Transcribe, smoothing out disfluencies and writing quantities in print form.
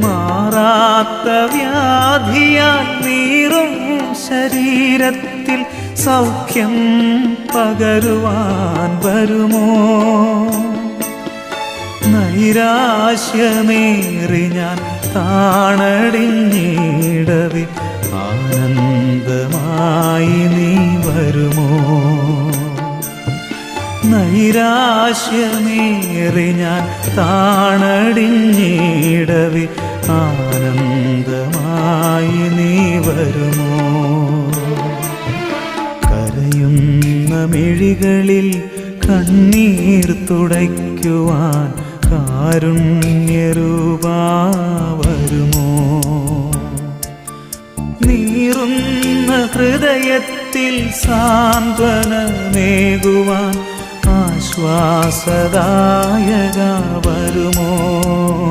മാറാത്ത വ്യാധിയാൽ നീറും ശരീരത്തിൽ സൗഖ്യം പകരുവാൻ വരുമോ? നൈരാശ്യമേറി ഞാൻ താണടിഞ്ഞിടവേ ആനന്ദമായി നീ വരുമോ? നൈരാശ്യമേറി ഞാൻ താണടിഞ്ഞിടവേ ആനന്ദമായി നീ വരുമോ? കരയുന്ന മിഴികളിൽ കണ്ണീർ തുടയ്ക്കുവാൻ കാരുണ്യരൂപാ വരുമോ? നീറുന്ന ഹൃദയത്തിൽ സാന്ത്വനമേകുവാൻ ആശ്വാസദായക വരുമോ?